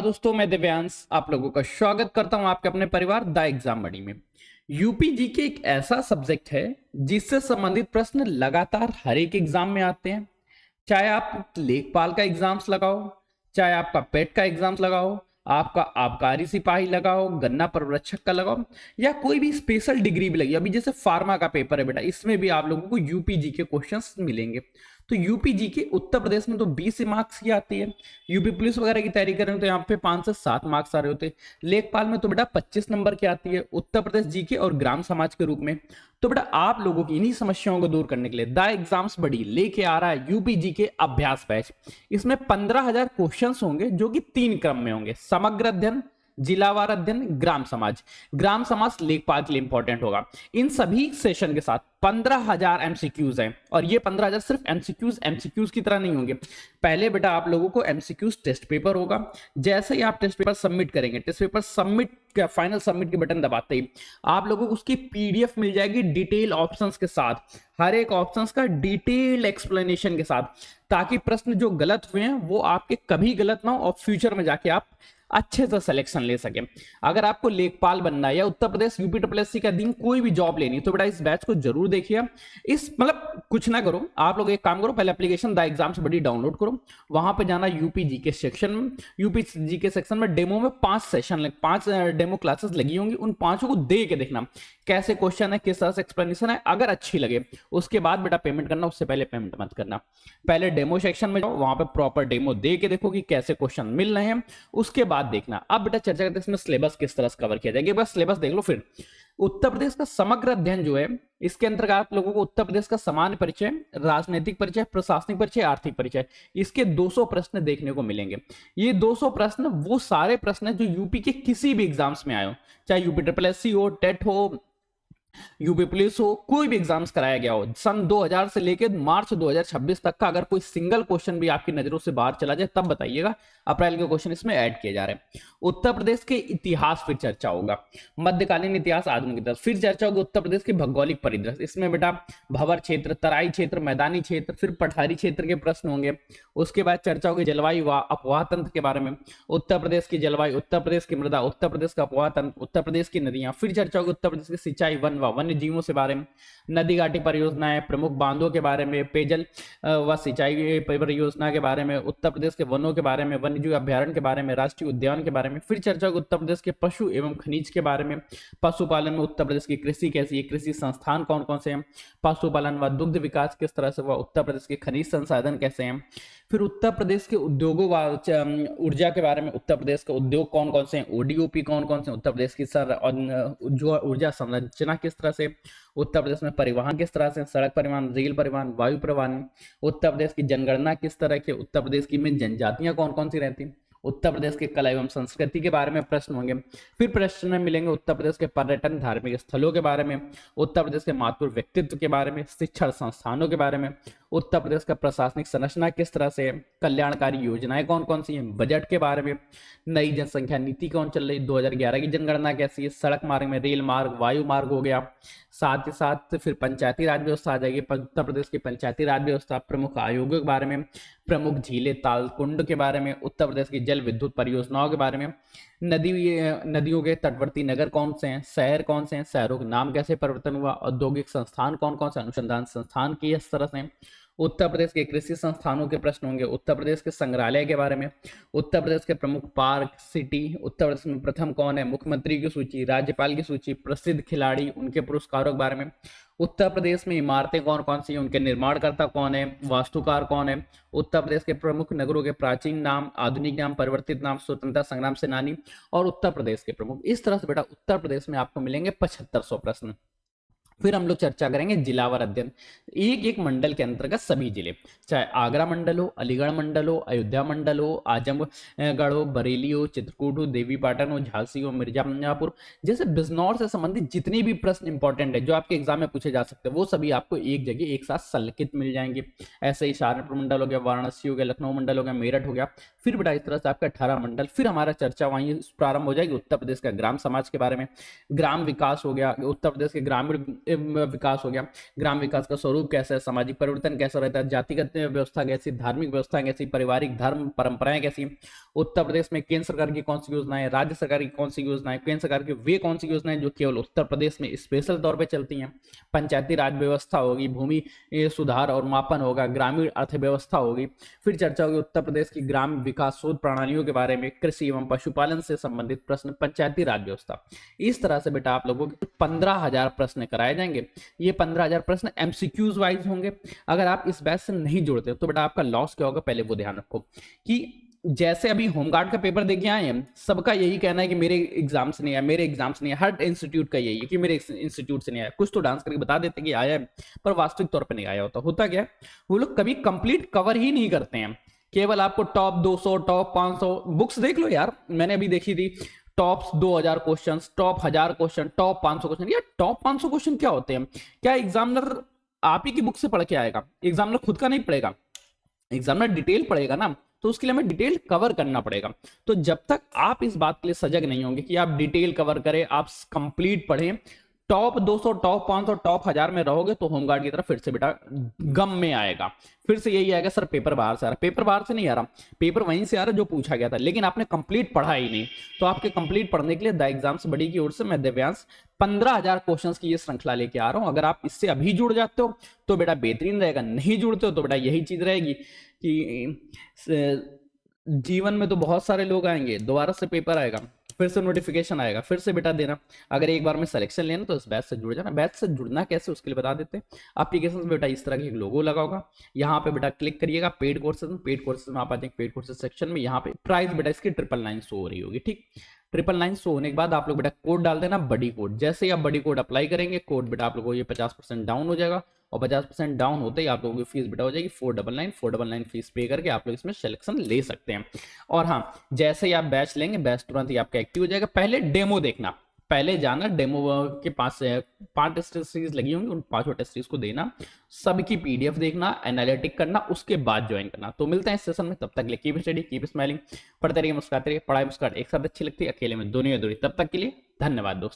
दोस्तों, मैं दिव्यांश आप लोगों का स्वागत करता हूं आपके अपने परिवार द एग्जाम बडी में। यूपी जीके एक ऐसा सब्जेक्ट है जिससे संबंधित प्रश्न लगातार हर एक एग्जाम में आते हैं। चाहे आप लेखपाल का एग्जाम्स लगाओ, चाहे आपका पेट का एग्जाम्स लगाओ, आपका आबकारी सिपाही लगाओ, गन्ना परवरक्षक का लगाओ, या कोई भी स्पेशल डिग्री भी लगी। अभी जैसे फार्मा का पेपर है बेटा, इसमें भी आप लोगों को यूपीजी के क्वेश्चंस मिलेंगे। तो यूपीजी के उत्तर प्रदेश में तो 20 मार्क्स की आती है। यूपी पुलिस वगैरह की तैयारी कर रहे हो तो यहाँ पे 5 से 7 मार्क्स आ रहे होते हैं। लेखपाल में तो बेटा 25 नंबर की आती है उत्तर प्रदेश जीके और ग्राम समाज के रूप में। तो बेटा आप लोगों की इन्हीं समस्याओं को दूर करने के लिए द एग्जाम्स बड़ी लेके आ रहा है यूपीजी के अभ्यास बैच। इसमें 15,000 क्वेश्चंस होंगे जो कि 3 क्रम में होंगे: समग्र अध्ययन, जिलावार अध्ययन, ग्राम समाज। ग्राम समाज लेखपाल के लिए इंपॉर्टेंट होगा। इन सभी सेशन के साथ 15,000 एमसीक्यूज हैं, और ये 15,000 सिर्फ एमसीक्यूज की तरह नहीं होंगे। पहले बेटा आप लोगों को एमसीक्यूज टेस्ट पेपर होगा। जैसे ही आप टेस्ट पेपर सबमिट करेंगे, टेस्ट पेपर सबमिट का फाइनल सबमिट के बटन दबाते ही आप लोगों को उसकी पीडीएफ मिल जाएगी डिटेल ऑप्शंस के साथ, हर एक ऑप्शंस का डिटेल एक्सप्लेनेशन के साथ, ताकि प्रश्न जो गलत हुए हैं वो आपके कभी गलत ना हो और फ्यूचर में जाके आप अच्छे से सिलेक्शन ले सके। अगर आपको लेखपाल बनना है या उत्तर प्रदेश यूपी ट्रिपल का दिन कोई भी जॉब लेनी है तो बेटा इस बैच को जरूर देखिए। इस मतलब कुछ ना करो, आप लोग एक काम करो, पहले एप्लीकेशन द एग्जाम से बड़ी डाउनलोड करो, वहां पे जाना यूपी जीके सेक्शन में। यूपी जीके सेक्शन में डेमो में 5 डेमो क्लासेस लगी होंगी, उन 5 को दे के देखना कैसे क्वेश्चन है, किस तरह से एक्सप्लेनेशन है। अगर अच्छी लगे उसके बाद बेटा पेमेंट करना, उससे पहले पेमेंट मत करना। पहले डेमो सेक्शन में जाओ, वहां पे प्रॉपर डेमो दे के देखो कि कैसे क्वेश्चन मिल रहे हैं, उसके बाद देखना। अब बेटा चर्चा करते हैं इसमें सिलेबस किस तरह से कवर किया जाएगा। बस सिलेबस देख लो। फिर उत्तर प्रदेश का समग्र अध्ययन जो है, इसके अंतर्गत आप लोगों को उत्तर प्रदेश का सामान्य परिचय, राजनीतिक परिचय, प्रशासनिक परिचय, आर्थिक परिचय, इसके 200 प्रश्न देखने को मिलेंगे। ये 200 प्रश्न वो सारे प्रश्न हैं जो यूपी के किसी भी एग्जाम्स में आए हो, चाहे यूपी ट्रिपल हो, टेट हो, यूपी पुलिस हो, कोई भी एग्जाम्स कराया गया हो, सन 2000 से लेकर मार्च 2026 तक का अगर कोई सिंगल क्वेश्चन भी आपकी नजरों से बाहर चला जाए तब बताइएगा। अप्रैल के क्वेश्चन इसमें ऐड किए जा रहे हैं। उत्तर प्रदेश के इतिहास फिर चर्चा होगा, मध्यकालीन इतिहास, आधुनिक इतिहास, फिर चर्चा होगी उत्तर प्रदेश के भौगोलिक परिदृश्य। इसमें बेटा भंवर क्षेत्र, तराई क्षेत्र, मैदानी क्षेत्र, फिर पठारी क्षेत्र के प्रश्न होंगे। उसके बाद चर्चा होगी जलवायु व अपवाह तंत्र के बारे में, उत्तर प्रदेश की जलवायु, उत्तर प्रदेश की मृदा, उत्तर प्रदेश का अपवाह तंत्र, उत्तर प्रदेश की नदियां। फिर चर्चा होगी उत्तर प्रदेश की सिंचाई, वन व वन्य जीवों से बारे में, नदी घाटी परियोजनाएं, प्रमुख बांधों के बारे में, पेयजल व सिंचाई परियोजना के बारे में, उत्तर प्रदेश के वनों के बारे में, वन्यजीव अभ्यारण्य के बारे में, राष्ट्रीय उद्यान के बारे में। फिर चर्चा होगी उत्तर प्रदेश के पशु एवं खनिज के बारे में, पशुपालन में उत्तर प्रदेश की कृषि कैसी है, कृषि संस्थान कौन कौन से हैं, पशुपालन व दुग्ध विकास किस तरह से हुआ, उत्तर प्रदेश के खनिज संसाधन कैसे हैं। फिर उत्तर प्रदेश के उद्योगों व ऊर्जा के बारे में, उत्तर प्रदेश के उद्योग कौन कौन से हैं, ओडीओपी कौन कौन से, उत्तर प्रदेश की जो ऊर्जा संरचना किस तरह से, उत्तर प्रदेश में परिवहन किस तरह से, सड़क परिवहन, रेल परिवहन, वायु परिवहन, उत्तर प्रदेश की जनगणना किस तरह की, उत्तर प्रदेश की में जनजातियां कौन कौन सी रहती हैं, उत्तर प्रदेश के कला एवं संस्कृति के बारे में प्रश्न होंगे। फिर प्रश्न मिलेंगे उत्तर प्रदेश के पर्यटन धार्मिक स्थलों के बारे में, उत्तर प्रदेश के महत्वपूर्ण व्यक्तित्व के बारे में, शिक्षण संस्थानों के बारे में, उत्तर प्रदेश का प्रशासनिक संरचना किस तरह से, कल्याणकारी योजनाएं कौन कौन सी हैं, बजट के बारे में, नई जनसंख्या नीति कौन चल रही, 2011 की जनगणना कैसी है, सड़क मार्ग में रेल मार्ग, वायु मार्ग हो गया। साथ ही साथ फिर पंचायती राज व्यवस्था आ जाएगी, उत्तर प्रदेश की पंचायती राज व्यवस्था, प्रमुख आयोगों के बारे में, प्रमुख झीलें तालकुंड के बारे में, उत्तर प्रदेश की जल विद्युत परियोजनाओं के बारे में, नदियों के तटवर्ती नगर कौन से हैं, शहर कौन से हैं, शहरों के नाम कैसे परिवर्तन हुआ, औद्योगिक संस्थान कौन कौन से, अनुसंधान संस्थान किस तरह से, उत्तर प्रदेश के कृषि संस्थानों के प्रश्न होंगे, उत्तर प्रदेश के संग्रहालय के बारे में, उत्तर प्रदेश के प्रमुख पार्क सिटी, उत्तर प्रदेश में प्रथम कौन है, मुख्यमंत्री की सूची, राज्यपाल की सूची, प्रसिद्ध खिलाड़ी उनके पुरस्कारों के बारे में, उत्तर प्रदेश में इमारतें कौन कौन सी हैं, उनके निर्माणकर्ता कौन है, वास्तुकार कौन है, उत्तर प्रदेश के प्रमुख नगरों के प्राचीन नाम, आधुनिक नाम, परिवर्तित नाम, स्वतंत्रता संग्राम सेनानी और उत्तर प्रदेश के प्रमुख। इस तरह से बेटा उत्तर प्रदेश में आपको मिलेंगे 7500 प्रश्न। फिर हम लोग चर्चा करेंगे जिलावार अध्ययन, एक एक मंडल के अंतर्गत सभी जिले, चाहे आगरा मंडल हो, अलीगढ़ मंडल हो, अयोध्या मंडल हो, आजमगढ़ हो, बरेली हो, चित्रकूट हो, देवीपाटन हो, झांसी हो, मिर्जापुर, जैसे बिजनौर से संबंधित जितने भी प्रश्न इंपॉर्टेंट है जो आपके एग्जाम में पूछे जा सकते हैं वो सभी आपको एक जगह एक साथ सल्लिखित मिल जाएंगे। ऐसे ही सहारनपुर मंडल हो गया, वाराणसी हो गया, लखनऊ मंडल हो गया, मेरठ हो गया। फिर बेटा इस तरह से आपका 18 मंडल। फिर हमारा चर्चा वहीं प्रारंभ हो जाएगी उत्तर प्रदेश का ग्राम समाज के बारे में, ग्राम विकास हो गया, उत्तर प्रदेश के ग्रामीण विकास हो गया, ग्राम विकास का स्वरूप कैसा है, सामाजिक परिवर्तन कैसा रहता है, जातिगत व्यवस्था कैसी, धार्मिक व्यवस्था कैसी, पारिवारिक धर्म परंपराएं कैसी, उत्तर प्रदेश में केंद्र सरकार की कौन सी योजनाएं, राज्य सरकार की कौन सी योजनाएं, केंद्र सरकार की वे कौन सी योजनाएं जो केवल उत्तर प्रदेश में स्पेशल तौर पर चलती हैं, पंचायती राज व्यवस्था होगी, भूमि सुधार और मापन होगा, ग्रामीण अर्थव्यवस्था होगी, फिर चर्चा होगी उत्तर प्रदेश की ग्राम विकास शोध प्रणालियों के बारे में, कृषि एवं पशुपालन से संबंधित प्रश्न, पंचायती राज व्यवस्था। इस तरह से बेटा आप लोगों के 15,000 प्रश्न कराए जाएंगे। ये 15,000 प्रश्न एमसीक्यूज वाइज होंगे। अगर आप इस बैच से नहीं जुड़ते तो बेटा आपका लॉस क्या होगा, पहले वो ध्यान रखो कि जैसे अभी होमगार्ड का पेपर देके आए हैं, सबका यही कहना है कि मेरे एग्जाम से नहीं आया, मेरे एग्जाम से नहीं आया, हर इंस्टीट्यूट का यही है कि मेरे इंस्टीट्यूट से नहीं आया। कुछ तो डांस करके बता देते कि आया है, पर वास्तविक तौर पर नहीं आया होता क्या है, वो लोग कभी कंप्लीट कवर ही नहीं करते हैं, केवल आपको टॉप 200 टॉप 500 बुक्स देख लो यार, मैंने अभी देखी थी top 2000 question, top 1000 question, top 500 question. यार टॉप 500 क्वेश्चन क्या होते हैं, क्या एग्जामिनर आप ही की बुक से पढ़ के आएगा, एग्जामिनर खुद का नहीं पढ़ेगा, एग्जामिनर डिटेल पढ़ेगा ना, तो उसके लिए हमें डिटेल कवर करना पड़ेगा। तो जब तक आप इस बात के लिए सजग नहीं होंगे कि आप डिटेल कवर करें, आप कंप्लीट पढ़ें, टॉप 200 टॉप 500 टॉप 1000 में रहोगे तो होमगार्ड की तरफ फिर से बेटा गम में आएगा, फिर से यही आएगा सर पेपर बाहर से आ रहा, पेपर बाहर से नहीं आ रहा, पेपर वहीं से आ रहा जो पूछा गया था, लेकिन आपने कंप्लीट पढ़ा ही नहीं। तो आपके कंप्लीट पढ़ने के लिए द एग्जाम्स बड़ी की ओर से मैं दिव्यांश 15,000 क्वेश्चंस की ये श्रृंखला लेके आ रहा हूं। अगर आप इससे अभी जुड़ जाते हो तो बेटा बेहतरीन रहेगा, नहीं जुड़ते हो तो बेटा यही चीज रहेगी कि जीवन में तो बहुत सारे लोग आएंगे, दोबारा से पेपर आएगा, फिर से नोटिफिकेशन आएगा, फिर से बेटा देना। अगर एक बार में सिलेक्शन लेना तो इस बैच से जुड़ जाना। बैच से जुड़ना कैसे उसके लिए बता देते हैं। एप्लीकेशन में बेटा इस तरह का एक लोगो लगा होगा, यहाँ पे बेटा क्लिक करिएगा पेड कोर्सेज में, पेड कोर्सेज में आप आते हैं पेड कोर्सेज सेक्शन में, यहाँ पे प्राइस बेटा इसकी 999 शो हो रही होगी, ठीक। 999 शो होने के बाद आप लोग बेटा कोड डाल देना, बड़ी कोड। जैसे ही आप बड़ी कोड अप्लाई करेंगे, कोड बेटा आप लोगों को ये 50% डाउन हो जाएगा, और 50% डाउन होते ही आप लोगों की फीस बेटा हो जाएगी 499 फीस पे करके आप लोग इसमें सिलेक्शन ले सकते हैं। और हाँ, जैसे ही आप बैच लेंगे, बैच तुरंत ही आपका एक्टिव हो जाएगा। पहले डेमो देखना, पहले जाना डेमो के पास 5 टेस्ट सीरीज लगी होंगी, उन 5 टेस्ट सीरीज को देना, सबकी पीडीएफ देखना, एनालिटिक करना, उसके बाद ज्वाइन करना। तो मिलते हैं इस सेशन में, तब तक के लिए कीप स्टडी कीप स्माइलिंग, पढ़ते रहिए मुस्कुराते रहिए। पढ़ाई मुस्कुराहट एक साथ अच्छी लगती है, अकेले में दोनों अधूरी। तब तक के लिए धन्यवाद दोस्तों।